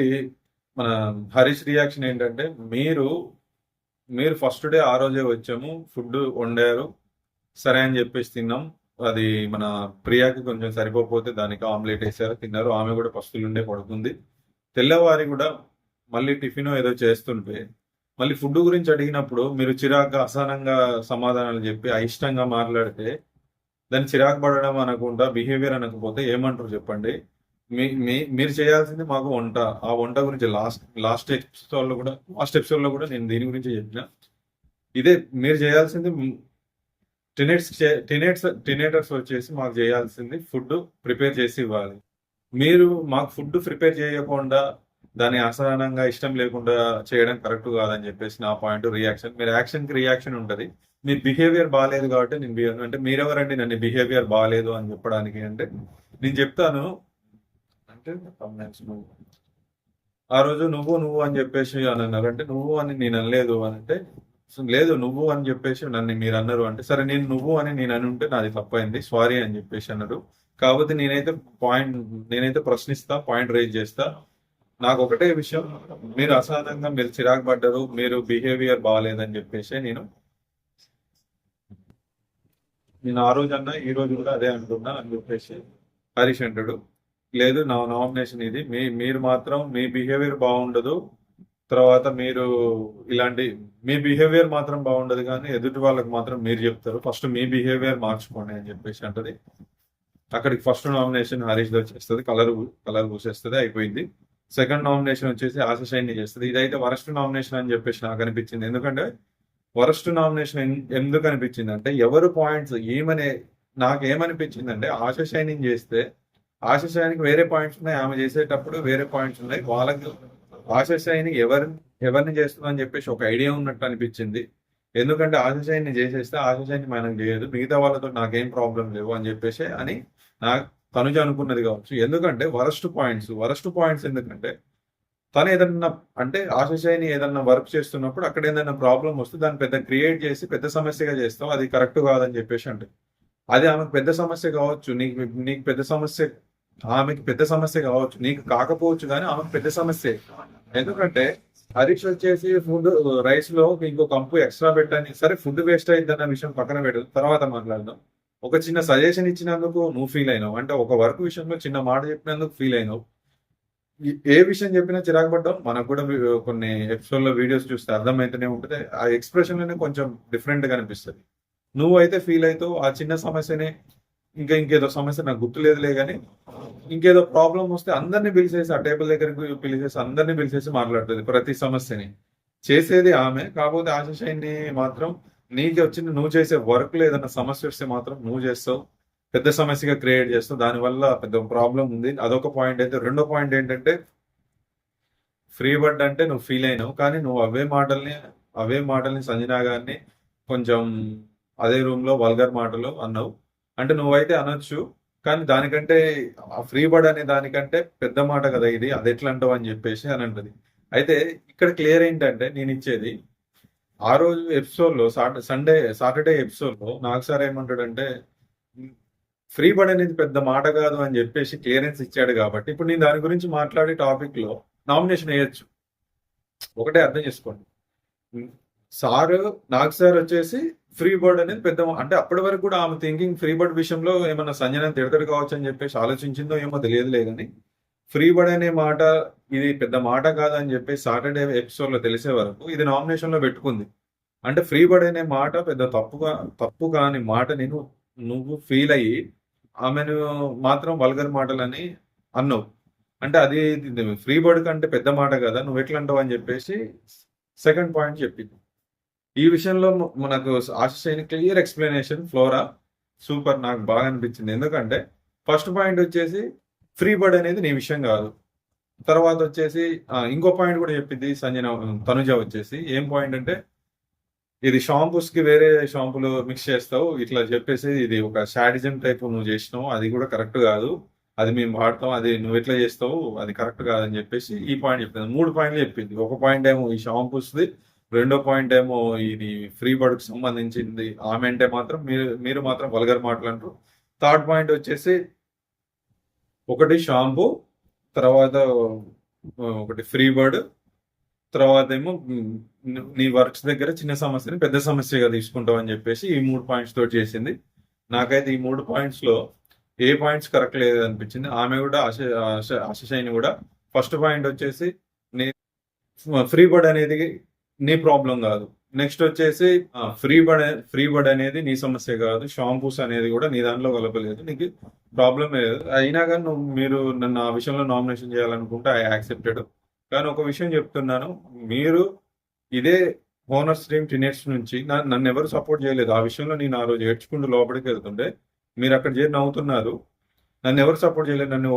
మన హరీష్ రియాక్షన్ ఏంటంటే, మీరు ఫస్ట్ డే ఆ రోజే వచ్చాము, ఫుడ్ వండారు, సరే అని చెప్పేసి తిన్నాం. అది మన ప్రియాకి కొంచెం సరిపోతే దానికి ఆమ్లెట్ వేసారు, తిన్నారు. ఆమె కూడా పస్తులుండే పడుతుంది. తెల్లవారి కూడా మళ్ళీ టిఫిన్ ఏదో చేస్తుంటే మళ్ళీ ఫుడ్ గురించి అడిగినప్పుడు మీరు చిరాగ్గా అసహనంగా సమాధానాలు చెప్పి అయిష్టంగా మాట్లాడితే దాన్ని చిరాకు పడడం అనకుండా బిహేవియర్ అనకపోతే ఏమంటారు చెప్పండి? మీరు చేయాల్సింది మాకు వంట. ఆ వంట గురించి లాస్ట్ ఎపిసోడ్ లో కూడా నేను దీని గురించి చెప్పిన. ఇదే మీరు చేయాల్సింది. టినేటర్స్ వచ్చేసి మాకు చేయాల్సింది ఫుడ్ ప్రిపేర్ చేసి ఇవ్వాలి. మీరు మాకు ఫుడ్ ప్రిపేర్ చేయకుండా దాన్ని అసహనంగా ఇష్టం లేకుండా చేయడం కరెక్ట్ కాదని చెప్పేసి నా పాయింట్. రియాక్షన్, మీరు యాక్షన్కి రియాక్షన్ ఉంటుంది. మీ బిహేవియర్ బాగాలేదు కాబట్టి నేను అంటే మీరెవరండి నన్ను బిహేవియర్ బాగాలేదు అని చెప్పడానికి? అంటే నేను చెప్తాను అంటే ఆ రోజు నువ్వు అని చెప్పేసి అని అన్నారు. అంటే నువ్వు అని నేను అనలేదు అని అంటే, లేదు నువ్వు అని చెప్పేసి నన్ను మీరు అన్నారు అంటే, సరే నేను నువ్వు అని నేను అని ఉంటే నాది తప్పైంది, సారీ అని చెప్పేసి అన్నారు. కాబట్టి నేనైతే ప్రశ్నిస్తా, పాయింట్ రైజ్ చేస్తా. నాకు ఒకటే విషయం, మీరు అసహనంగా మీరు చిరాకు పడ్డారు, మీరు బిహేవియర్ బాగాలేదని చెప్పేసి నేను ఆ రోజు అన్నా ఈ రోజు కూడా అదే అంటున్నా అని చెప్పేసి హరీష్ అంటాడు. లేదు నా నామినేషన్ ఇది, మీరు మాత్రం మీ బిహేవియర్ బాగుండదు, తర్వాత మీరు మీ బిహేవియర్ మాత్రం బాగుండదు కానీ ఎదుటి వాళ్ళకి మాత్రం మీరు చెప్తారు, ఫస్ట్ మీ బిహేవియర్ మార్చుకోండి అని చెప్పేసి అంటది. అక్కడికి ఫస్ట్ నామినేషన్ హరీష్ దో చేస్తుంది, కలర్ పూసేస్తుంది, అయిపోయింది. సెకండ్ నామినేషన్ వచ్చేసి ఆశశైని చేస్తుంది. ఇదైతే వరస్ట్ నామినేషన్ అని చెప్పేసి నాకు అనిపించింది. ఎందుకంటే వరస్ట్ నామినేషన్ ఎందుకు అనిపించింది అంటే, ఎవరు పాయింట్స్ నాకేమనిపించింది అంటే, ఆశశైని చేస్తే ఆశశైనికి వేరే పాయింట్స్ ఉన్నాయి, ఆమె చేసేటప్పుడు వేరే పాయింట్స్ ఉన్నాయి. వాళ్ళకి ఆశశైని ఎవరిని చేస్తుందని చెప్పేసి ఒక ఐడియా ఉన్నట్టు అనిపించింది. ఎందుకంటే ఆశశైని చేసేస్తే ఆశశైని మనకు చేయదు, మిగతా వాళ్ళతో నాకేం ప్రాబ్లం లేవు అని చెప్పేసి అని తనుజ అనుకున్నది కావచ్చు. ఎందుకంటే వరస్ట్ పాయింట్స్ ఎందుకంటే, తను ఏదన్నా అంటే ఆశశైని ఏదన్నా వర్క్ చేస్తున్నప్పుడు అక్కడ ఏదైనా ప్రాబ్లం వస్తే దాన్ని పెద్ద క్రియేట్ చేసి పెద్ద సమస్యగా చేస్తావు, అది కరెక్ట్ కాదని చెప్పేసి అంటే, అది ఆమెకు పెద్ద సమస్య కావచ్చు, నీకు పెద్ద సమస్య, ఆమెకి పెద్ద సమస్య కావచ్చు, నీకు కాకపోవచ్చు, కానీ ఆమెకు పెద్ద సమస్య. ఎందుకంటే హరీష్ వచ్చేసి ఫుడ్ రైస్ లో ఇంకో కంపు ఎక్స్ట్రా పెట్టని, సరే ఫుడ్ వేస్ట్ అయింది అన్న విషయం పక్కన పెట్టదు, తర్వాత మాట్లాడదాం. ఒక చిన్న సజెషన్ ఇచ్చినందుకు నువ్వు ఫీల్ అయినావు. అంటే ఒక వర్క్ విషయంలో చిన్న మాట చెప్పినందుకు ఫీల్ అయినావు. ఏ విషయం చెప్పినా చిరాకు పడ్డావు. మనకు కూడా కొన్ని ఎపిసోడ్‌లో వీడియోస్ చూస్తే అర్థమైతేనే ఉంటది. ఆ ఎక్స్‌ప్రెషన్‌లోనే కొంచెం డిఫరెంట్‌గా అనిపిస్తది. నువ్వైతే ఫీల్ అయితావు. ఆ చిన్న సమస్యనే ఇంకేదో సమస్య నాకు గుర్తులేదులే గాని, ఇంకేదో ప్రాబ్లమ్ వస్తే అందరిని పిలిచేసి ఆ టేబుల్ దగ్గరికి పిలిచేసి అందరిని పిలిచేసి మాట్లాడుతది ప్రతి సమస్యని. చేసేది ఆమె. కాకపోతే ఆశషైని మాత్రం నీకే వచ్చింది నువ్వు చేసే వర్క్‌లో ఏదైనా సమస్య వస్తే మాత్రం నువ్వు చేస్తావు. పెద్ద సమస్యగా క్రియేట్ చేస్తావు. దానివల్ల పెద్ద ప్రాబ్లమ్ ఉంది. అదొక పాయింట్ అయితే. రెండో పాయింట్ ఏంటంటే ఫ్రీ బర్డ్ అంటే నువ్వు ఫీల్ అయినావు. కానీ నువ్వు అవే మాటల్ని సంజన గారిని కొంచెం అదే రూమ్‌లో వల్గర్ మాటలు అన్నావు. అంటే నువ్వైతే అనొచ్చు. కానీ దానికంటే ఆ ఫ్రీ బర్డ్ అనే దానికంటే పెద్ద మాట కదా ఇది. అదెట్లా అంటావు అని చెప్పేసి అని అంటది. అయితే ఇక్కడ క్లియర్ ఏంటంటే నేనిచ్చేది ఆ రోజు ఎపిసోడ్‌లో సాటర్‌డే ఎపిసోడ్‌లో నాగ్ సార్ ఏమంటాడంటే ఫ్రీ బర్డ్ అనేది పెద్ద మాట కాదు అని చెప్పేసి క్లియరెన్స్ ఇచ్చాడు కాబట్టి ఇప్పుడు నేను దాని గురించి మాట్లాడే టాపిక్‌లో నామినేషన్ ఎయొచ్చు. ఒకటే అర్థం చేసుకోండి. హ్మ్. సారు నాగ్ సార్ వచ్చేసి ఫ్రీ బర్డ్ అనేది పెద్ద అంటే అప్పటి వరకు కూడా ఆమె థింకింగ్ ఫ్రీ బర్డ్ విషయంలో ఏమన్నా సంజనని తిడతాడు కావచ్చు అని చెప్పేసి ఆలోచించిందో ఏమో తెలియదులే గాని ఫ్రీ బర్డ్ అనే మాట ఇది పెద్ద మాట కాదని చెప్పేసి సాటర్‌డే ఎపిసోడ్‌లో తెలిసే వరకు ఇది నామినేషన్‌లో పెట్టుకుంది. అంటే ఫ్రీ బర్డ్ అనే మాట పెద్ద తప్పు కాని మాటని నువ్వు ఫీల్ అయ్యి ఆమెను మాత్రం వల్గర్ మాటలని అన్నావు. అంటే అది ఫ్రీ బర్డ్ కంటే పెద్ద మాట కదా నువ్వు ఎట్లా అంటావు అని చెప్పేసి సెకండ్ పాయింట్ చెప్పింది. ఈ విషయంలో మనకు ఆశిష్ అయిన క్లియర్ ఎక్స్ప్లెనేషన్ ఫ్లోరా సూపర్ నాకు బాగా అనిపించింది. ఎందుకంటే ఫస్ట్ పాయింట్ వచ్చేసి ఫ్రీ బర్డ్ అనేది నీ విషయం కాదు. తర్వాత వచ్చేసి ఇంకో పాయింట్ కూడా చెప్పింది తనుజ వచ్చేసి ఏం పాయింట్ అంటే ఇది షాంపూస్ కి వేరే షాంపూలు మిక్స్ చేస్తావు ఇట్లా చెప్పేసి ఇది ఒక శాడిజం టైప్ నువ్వు చేసినావు అది కూడా కరెక్ట్ కాదు. అది మేము వాడతాం అది నువ్వు ఎట్లా చేస్తావు అది కరెక్ట్ కాదని చెప్పేసి ఈ పాయింట్ చెప్పింది. 3 పాయింట్లు చెప్పింది. ఒక పాయింట్ ఏమో ఈ షాంపూస్‌ది, రెండో పాయింట్ ఏమో ఇది ఫ్రీ బర్డ్‌కి సంబంధించింది. ఆమె అంటే మాత్రం మీరు మాత్రం వల్గర్ మాటలంటారు. థర్డ్ పాయింట్ వచ్చేసి ఒకటి షాంపూ, తర్వాత ఒకటి ఫ్రీ బర్డ్, తర్వాత ఏమో నీ వర్క్స్ దగ్గర చిన్న సమస్యని పెద్ద సమస్యగా తీసుకుంటావు అని చెప్పేసి ఈ 3 పాయింట్స్ తోటి చేసింది. నాకైతే ఈ 3 పాయింట్స్‌లో ఏ పాయింట్స్ కరెక్ట్ లేదు అనిపించింది. ఆమె కూడా ఆశిషైని కూడా ఫస్ట్ పాయింట్ వచ్చేసి నీ ఫ్రీ బర్డ్ అనేది నీ ప్రాబ్లం కాదు. నెక్స్ట్ వచ్చేసి ఫ్రీ బర్డ్ అనేది నీ సమస్య కాదు. షాంపూస్ అనేది కూడా నీ దాంట్లో కలపలేదు. నీకు ప్రాబ్లమే లేదు. అయినా కానీ మీరు నన్ను ఆ విషయంలో నామినేషన్ చేయాలనుకుంటే ఐ యాక్సెప్టెడ్. కానీ ఒక విషయం చెప్తున్నాను. మీరు ఇదే హోనర్ స్ట్రీమ్ టీనేజ్ నుంచి నన్ను ఎవరు సపోర్ట్ చేయలేదు. ఆ విషయంలో నేను ఆ రోజు ఏడ్చుకుంటూ లోపలికి వెళ్తుంటే మీరు అక్కడ చేరి నవ్వుతున్నారు. నన్ను ఎవరు సపోర్ట్ చేయలేదు. నన్ను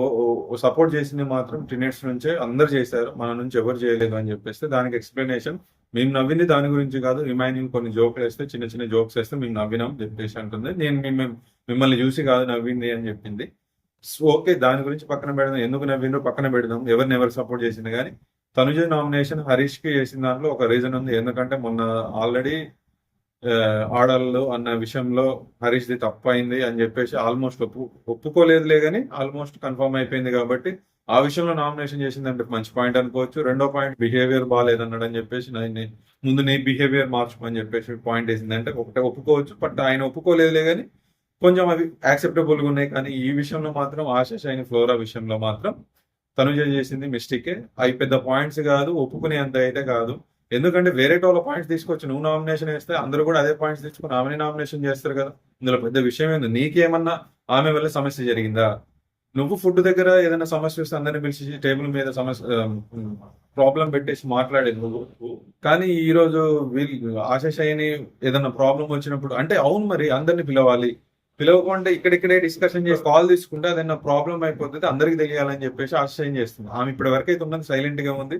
సపోర్ట్ చేసింది మాత్రం టీనేజ్ నుంచే అందరు చేశారు. మన నుంచి ఎవరు చేయలేదు అని చెప్పేస్తే దానికి ఎక్స్ప్లెనేషన్ మేము నవ్వింది దాని గురించి కాదు. రిమైనింగ్ కొన్ని జోకులు వేస్తే చిన్న చిన్న జోక్స్ వేస్తే మేము నవ్వినాం చెప్పేసి అంటుంది. నేను మిమ్మల్ని చూసి కాదు నవ్వింది అని చెప్పింది. ఓకే దాని గురించి పక్కన పెడదాం. ఎందుకు నవ్విండ్రో పక్కన పెడదాం. ఎవరు సపోర్ట్ చేసింది కానీ తనుజ నామినేషన్ హరీష్ కి చేసిన దాంట్లో ఒక రీజన్ ఉంది. ఎందుకంటే మొన్న ఆల్రెడీ ఆడళ్ళు అన్న విషయంలో హరీష్ ది తప్పైంది అని చెప్పేసి ఆల్మోస్ట్ ఒప్పుకోలేదులే కానీ ఆల్మోస్ట్ కన్ఫర్మ్ అయిపోయింది కాబట్టి ఆ విషయంలో నామినేషన్ చేసిందంటే మంచి పాయింట్ అనుకోవచ్చు. రెండో పాయింట్ బిహేవియర్ బాగాలేదన్నాడు అని చెప్పేసి ముందు నీ బిహేవియర్ మార్చుకోని చెప్పేసి పాయింట్ వేసింది. అంటే ఒకటే ఒప్పుకోవచ్చు. బట్ ఆయన ఒప్పుకోలేదులే కానీ కొంచెం అవి యాక్సెప్టబుల్గా ఉన్నాయి. కానీ ఈ విషయంలో మాత్రం ఆశిష్ అయిన ఫ్లోరా విషయంలో మాత్రం తనుజ చేసింది మిస్టేకే. అవి పెద్ద పాయింట్స్ కాదు. ఒప్పుకునే అంత అయితే కాదు. ఎందుకంటే వేరే వాళ్ళ పాయింట్స్ తీసుకొచ్చి నువ్వు నామినేషన్ వేస్తే అందరూ కూడా అదే పాయింట్స్ తెచ్చుకొని ఆమెని నామినేషన్ చేస్తారు కదా. ఇందులో పెద్ద విషయం ఏంది? నీకేమన్నా ఆమె వల్ల సమస్య జరిగిందా? నువ్వు ఫుడ్ దగ్గర ఏదైనా సమస్య వస్తే అందరిని పిలిచి టేబుల్ మీద సమస్య ప్రాబ్లం పెట్టేసి మాట్లాడేది నువ్వు. కానీ ఈ రోజు వీళ్ళు ఆశిష్ అయిని ఏదైనా ప్రాబ్లం వచ్చినప్పుడు అంటే అవును మరి అందరిని పిలవకుండా ఇక్కడిక్కడే డిస్కషన్ చేసి కాల్ తీసుకుంటే అదైనా ప్రాబ్లం అయిపోతుంది అందరికి తెలియాలని చెప్పేసి ఆశయం చేస్తుంది. ఆమె ఇప్పటి వరకు అయితే ఉన్నది సైలెంట్ గా ఉంది.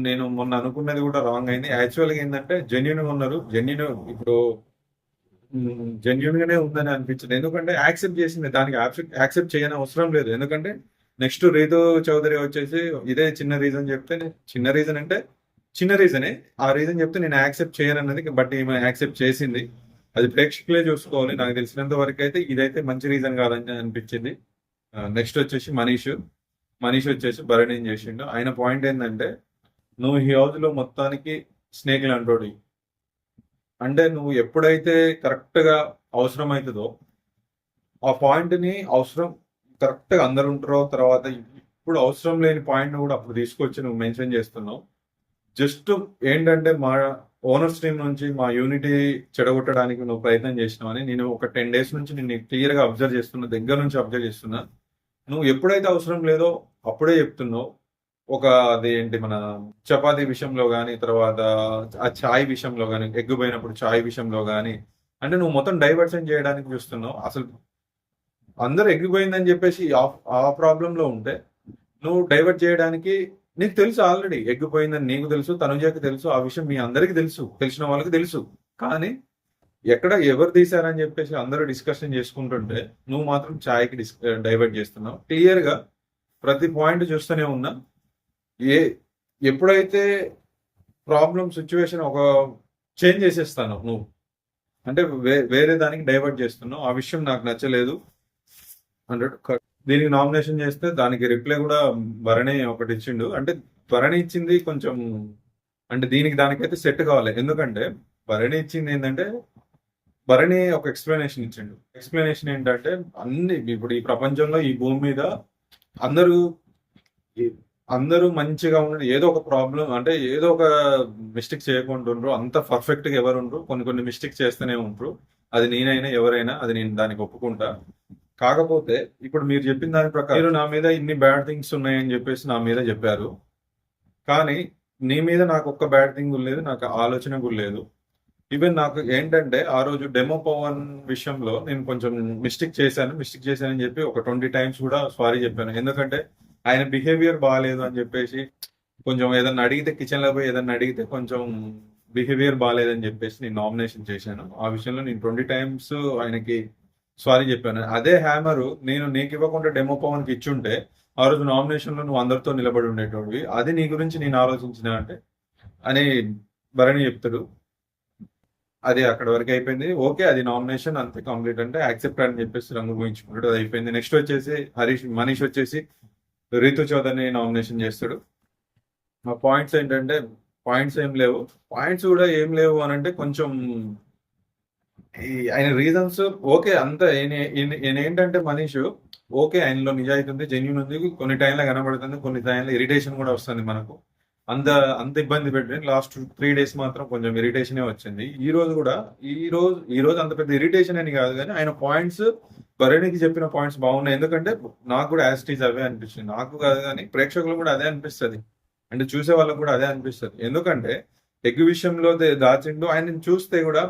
నేను మొన్న అనుకున్నది కూడా రాంగ్ అయింది. యాక్చువల్గా ఏంటంటే జెన్యున్ గా ఉన్నారు. ఇప్పుడు జెన్యున్ గానే ఉందని అనిపించింది. ఎందుకంటే యాక్సెప్ట్ చేసింది. దానికి యాక్సెప్ట్ చేయని అవసరం లేదు. ఎందుకంటే నెక్స్ట్ రీతు చౌదరి వచ్చేసి ఇదే చిన్న రీజన్ చెప్తే చిన్న రీజన్ అంటే చిన్న రీజనే ఆ రీజన్ చెప్తే నేను యాక్సెప్ట్ చేయను అన్నది. బట్ ఈమె యాక్సెప్ట్ చేసింది. అది ప్రేక్షకులే చూసుకోవాలి. నాకు తెలిసినంత వరకు అయితే ఇదైతే మంచి రీజన్ కాదని అనిపించింది. నెక్స్ట్ వచ్చేసి మనీష్ వచ్చేసి భరణి ఏం చేసిండు. ఆయన పాయింట్ ఏంటంటే నువ్వు ఈ హౌస్ లో మొత్తానికి స్నేక్ లాంటోడి. అంటే నువ్వు ఎప్పుడైతే కరెక్ట్ గా అవసరం అవుతుందో ఆ పాయింట్ ని అవసరం కరెక్ట్ గా అందరు ఉంటారో తర్వాత ఇప్పుడు అవసరం లేని పాయింట్ కూడా అప్పుడు తీసుకొచ్చి నువ్వు మెన్షన్ చేస్తున్నావు. జస్ట్ ఏంటంటే మా ఓనర్స్ టీం నుంచి మా యూనిటీ చెడగొట్టడానికి నువ్వు ప్రయత్నం చేసినావని నేను ఒక 10 days నుంచి నేను క్లియర్ గా అబ్జర్వ్ చేస్తున్నా, దగ్గర నుంచి అబ్జర్వ్ చేస్తున్నా. నువ్వు ఎప్పుడైతే అవసరం లేదో అప్పుడే చెప్తున్నావు. ఒక అదేంటి మన చపాతీ విషయంలో గానీ, తర్వాత ఆ చాయ్ విషయంలో గానీ, ఎగ్ పోయినప్పుడు చాయ్ విషయంలో గానీ, అంటే నువ్వు మొత్తం డైవర్షన్ చేయడానికి చూస్తున్నావు. అసలు అందరూ ఎగ్ పోయిందని చెప్పేసి ఆ ప్రాబ్లం లో ఉంటే నువ్వు డైవర్ట్ చేయడానికి నీకు తెలుసు ఆల్రెడీ ఎగ్ పోయిందని నీకు తెలుసు, తనుజకి తెలుసు, ఆ విషయం మీ అందరికి తెలుసు, తెలిసిన వాళ్ళకి తెలుసు. కానీ ఎక్కడ ఎవరు తీశారని చెప్పేసి అందరూ డిస్కషన్ చేసుకుంటుంటే నువ్వు మాత్రం ఛాయ్కి డైవర్ట్ చేస్తున్నావు. క్లియర్ గా ప్రతి పాయింట్ చూస్తూనే ఉన్నా. ఏ ఎప్పుడైతే ప్రాబ్లం సిచ్యువేషన్ ఒక చేంజ్ చేసేస్తాను నువ్వు, అంటే వేరే దానికి డైవర్ట్ చేస్తున్నావు. ఆ విషయం నాకు నచ్చలేదు. 100 దీనికి నామినేషన్ చేస్తే దానికి రిప్లై కూడా భరణి ఒకటి ఇచ్చిండు. అంటే భరణి ఇచ్చింది కొంచెం, అంటే దీనికి దానికైతే సెట్ కావాలి. ఎందుకంటే భరణి ఇచ్చింది ఏంటంటే భరణి ఒక ఎక్స్ప్లెనేషన్ ఇచ్చిండు. ఎక్స్ప్లెనేషన్ ఏంటంటే అన్ని ఇప్పుడు ఈ ప్రపంచంలో ఈ భూమి మీద అందరూ అందరూ మంచిగా ఉండరు, ఏదో ఒక ప్రాబ్లం అంటే ఏదో ఒక మిస్టేక్ చేయకుండా ఉండరు. అంత పర్ఫెక్ట్ గా ఎవరు ఉండరు, కొన్ని కొన్ని మిస్టేక్ చేస్తూనే ఉంటారు. అది నేనైనా ఎవరైనా, అది నేను దానికి ఒప్పుకుంటా. కాకపోతే ఇప్పుడు మీరు చెప్పిన దాని ప్రకారం మీరు నా మీద ఇన్ని బ్యాడ్ థింగ్స్ ఉన్నాయని చెప్పేసి నా మీద చెప్పారు. కానీ నీ మీద నాకు ఒక్క బ్యాడ్ థింగ్ లేదు, నాకు ఆలోచన కూడా లేదు. ఈవెన్ నాకు ఏంటంటే ఆ రోజు డెమో పవన్ విషయంలో నేను కొంచెం మిస్టేక్ చేశానని చెప్పి ఒక 20 times కూడా సారీ చెప్పాను. ఎందుకంటే ఆయన బిహేవియర్ బాగాలేదు అని చెప్పేసి, కొంచెం ఏదన్నా అడిగితే కిచెన్ లో పోయి ఏదన్నా అడిగితే కొంచెం బిహేవియర్ బాగాలేదని చెప్పేసి నేను నామినేషన్ చేశాను. ఆ విషయంలో నేను 20 times ఆయనకి సారీ చెప్పాను. అదే హ్యామర్ నేను నీకు ఇవ్వకుండా డెమో పవన్ కి ఇచ్చుంటే ఆ రోజు నామినేషన్ లో నువ్వు అందరితో నిలబడి ఉండేటోడివి. అది నీ గురించి నేను ఆలోచించిన అంటే అని భరణి చెప్తాడు. అది అక్కడ వరకు అయిపోయింది. ఓకే, అది నామినేషన్ అంతే కంప్లీట్, అంటే యాక్సెప్ట్ అని చెప్పేసి రంగు ఊహించుకుంటాడు. అది అయిపోయింది. నెక్స్ట్ వచ్చేసి మనీష్ వచ్చేసి రీతు చౌదరిని నామినేషన్ చేస్తాడు. ఆ పాయింట్స్ ఏంటంటే పాయింట్స్ ఏం లేవు. పాయింట్స్ కూడా ఏం లేవు అని అంటే కొంచెం ఆయన రీజన్స్ ఓకే అంత ఏంటంటే మనీష్ ఓకే, ఆయనలో నిజాయితీ ఉంది, జెన్యున్ ఉంది, కొన్ని టైంలో కనబడుతుంది, కొన్ని టైంలో ఇరిటేషన్ కూడా వస్తుంది మనకు. అంత అంత ఇబ్బంది పెట్టి లాస్ట్ 3 days మాత్రం కొంచెం ఇరిటేషనే వచ్చింది. ఈ రోజు అంత పెద్ద ఇరిటేషన్ అని కాదు, కానీ ఆయన పాయింట్స్ భరణికి చెప్పిన పాయింట్స్ బాగున్నాయి. ఎందుకంటే నాకు కూడా యాజ్ ఇట్ ఈజ్ అవే అనిపిస్తుంది. నాకు కాదు కానీ ప్రేక్షకులు కూడా అదే అనిపిస్తుంది, అంటే చూసే వాళ్ళకు కూడా అదే అనిపిస్తుంది. ఎందుకంటే ఎగ్ విషయంలో దాచిండు. ఆయన చూస్తే కూడా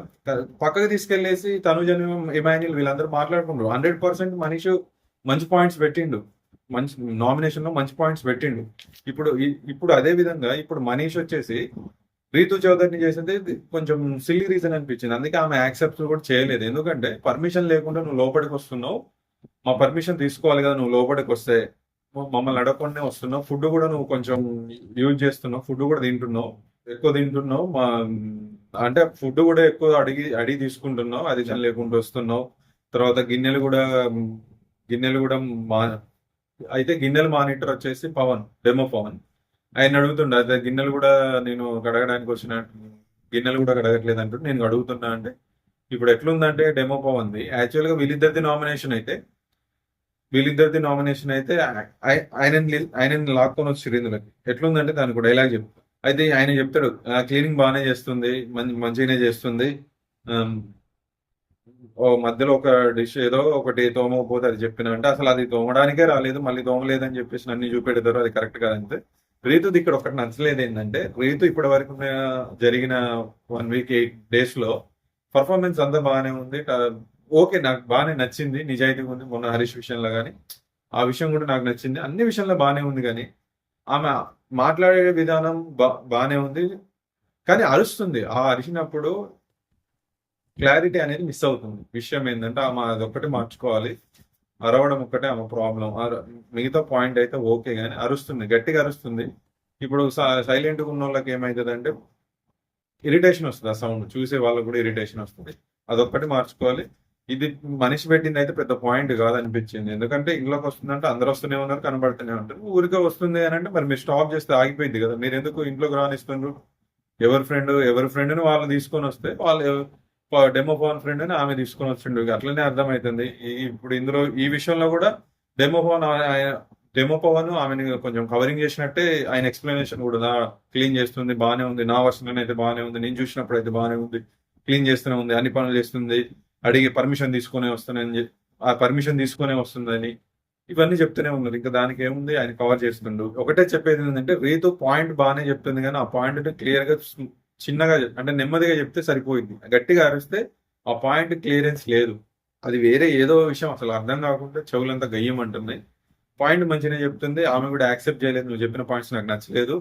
పక్కకు తీసుకెళ్లేసి తనుజన్, ఇమాన్యుల్ వీళ్ళందరూ మాట్లాడుకుంటారు. 100% మనీష్ మంచి పాయింట్స్ పెట్టిండు, మంచి నామినేషన్ లో మంచి పాయింట్స్ పెట్టిండు. ఇప్పుడు అదే విధంగా ఇప్పుడు మనీష్ వచ్చేసి రీతు చౌదరిని చేసింది కొంచెం సిల్లీ రీజన్ అనిపించింది. అందుకే ఆమె యాక్సెప్ట్ కూడా చేయలేదు. ఎందుకంటే పర్మిషన్ లేకుండా నువ్వు లోపలికి వస్తున్నావు, మా పర్మిషన్ తీసుకోవాలి కదా. నువ్వు లోపలికి వస్తే మమ్మల్ని అడగకుండానే వస్తున్నావు. ఫుడ్ కూడా నువ్వు కొంచెం యూజ్ చేస్తున్నావు, ఫుడ్ కూడా తింటున్నావు, ఎక్కువ తింటున్నావు. అంటే ఫుడ్ కూడా ఎక్కువ అడిగి తీసుకుంటున్నావు, అది లేకుండా వస్తున్నావు. తర్వాత గిన్నెలు కూడా అయితే గిన్నెలు మానిటర్ వచ్చేసి డెమో పవన్ ఆయన అడుగుతుండే, అదే గిన్నెలు కూడా నేను కడగడానికి వచ్చిన గిన్నెలు కూడా కడగట్లేదు అంటూ నేను అడుగుతున్నా. అంటే ఇప్పుడు ఎట్లుందంటే డెమో పవన్ది యాక్చువల్ గా వీళ్ళిద్దరిది నామినేషన్ అయితే ఆయనని లాక్కొని వచ్చి ఇందులోకి ఎట్లుందంటే దానికి డైలాగ్ చెప్పు. అయితే ఆయన చెప్తాడు, క్లీనింగ్ బాగానే చేస్తుంది, మంచిగానే చేస్తుంది, ఓ మధ్యలో ఒక డిష్ ఏదో ఒకటి తోమకపోతే అది చెప్పిన అంటే అసలు అది తోమడానికే రాలేదు, మళ్ళీ తోమలేదని చెప్పేసి అన్ని చూపెడతారు. అది కరెక్ట్ కాదంటే రీతుది ఇక్కడ ఒకటి నచ్చలేదు ఏంటంటే, రీతు ఇప్పటి వరకు జరిగిన 1 week 8 days లో పర్ఫార్మెన్స్ అంతా బాగానే ఉంది. ఓకే, నాకు బాగానే నచ్చింది, నిజాయితీగా ఉంది. మొన్న హరీష్ విషయంలో కానీ ఆ విషయం కూడా నాకు నచ్చింది. అన్ని విషయంలో బాగానే ఉంది, కానీ ఆమె మాట్లాడే విధానం బాగానే ఉంది. కానీ అరుస్తుంది. ఆ అరిచినప్పుడు క్లారిటీ అనేది మిస్ అవుతుంది. విషయం ఏంటంటే ఆమె అదొక్కటి మార్చుకోవాలి. అరవడం ఒక్కటే ఆమె ప్రాబ్లం. మిగతా పాయింట్ అయితే ఓకే, కానీ అరుస్తుంది, గట్టిగా అరుస్తుంది. ఇప్పుడు సైలెంట్గా ఉన్న వాళ్ళకి ఏమవుతుంది అంటే ఇరిటేషన్ వస్తుంది. ఆ సౌండ్ చూసే వాళ్ళకి కూడా ఇరిటేషన్ వస్తుంది. అదొక్కటి మార్చుకోవాలి. ఇది మనిషి పెట్టింది అయితే పెద్ద పాయింట్ కాదనిపించింది. ఎందుకంటే ఇంట్లోకి వస్తుందంటే అందరు వస్తూనే ఉన్నారు, కనబడుతూనే ఉంటారు. ఊరికే వస్తుంది అని అంటే మరి మీరు స్టాప్ చేస్తే ఆగిపోయింది కదా. మీరు ఎందుకు ఇంట్లోకి రానిస్తున్నారు? ఎవరి ఫ్రెండ్ని వాళ్ళు తీసుకొని వస్తే వాళ్ళు డెమో పవన్ ఫ్రెండ్ అని ఆమె తీసుకొని వచ్చిండు. అట్లనే అర్థమవుతుంది. ఇప్పుడు ఇందులో ఈ విషయంలో కూడా డెమో పవన్ డెమో పవన్ ఆమెను కొంచెం కవరింగ్ చేసినట్టే ఆయన ఎక్స్ప్లెనేషన్ కూడా క్లీన్ చేస్తుంది, బాగానే ఉంది, నా వర్షన్ అయితే బాగానే ఉంది, నేను చూసినప్పుడు అయితే బాగానే ఉంది, క్లీన్ చేస్తూనే ఉంది, అన్ని పనులు చేస్తుంది, అడిగి పర్మిషన్ తీసుకునే వస్తానని ఆ పర్మిషన్ తీసుకునే వస్తుందని ఇవన్నీ చెప్తూనే ఉన్నారు. ఇంకా దానికి ఏముంది, ఆయన కవర్ చేస్తుండు. ఒకటే చెప్పేది ఏంటంటే రీతు పాయింట్ బాగానే చెప్తుంది కానీ ఆ పాయింట్ క్లియర్ గా చిన్నగా అంటే నెమ్మదిగా చెప్తే సరిపోయింది. గట్టిగా అరిస్తే ఆ పాయింట్ క్లియరెన్స్ లేదు. అది వేరే ఏదో విషయం అసలు అర్థం కాకుండా చెవులంతా గయ్యమంటుంది. పాయింట్ మంచిగానే చెప్తుంది. ఆమె కూడా యాక్సెప్ట్ చేయలేదు, నువ్వు చెప్పిన పాయింట్స్ నాకు నచ్చలేదు,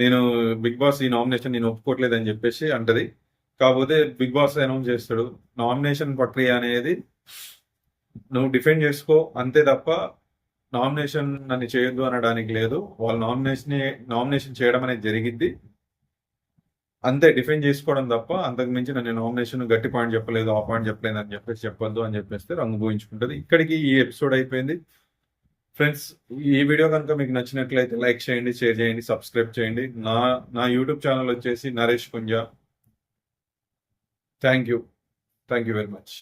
నేను బిగ్ బాస్ ఈ నామినేషన్ నేను ఒప్పుకోవట్లేదు అని చెప్పేసి అంటది. కాకపోతే బిగ్ బాస్ అనౌన్స్ చేస్తాడు. నామినేషన్ ప్రక్రియ అనేది నువ్వు డిఫెండ్ చేసుకో అంతే తప్ప నామినేషన్ నన్ను చేయొద్దు అనడానికి లేదు. వాళ్ళు నామినేషన్ చేయడం అనేది జరిగింది అంతే, డిఫెండ్ చేసుకోవడం తప్ప అంతకు మించి నన్ను నామినేషన్ గట్టి పాయింట్ చెప్పలేదు, ఆ పాయింట్ చెప్పలేదు అని చెప్పేసి చెప్పొద్దు అని చెప్పేస్తే రంగు పోయించుకుంటది. ఇక్కడికి ఈ ఎపిసోడ్ అయిపోయింది. ఫ్రెండ్స్, ఈ వీడియో కనుక మీకు నచ్చినట్లయితే లైక్ చేయండి, షేర్ చేయండి, సబ్స్క్రైబ్ చేయండి. నా యూట్యూబ్ ఛానల్ వచ్చేసి Naresh Punja. Thank you very much.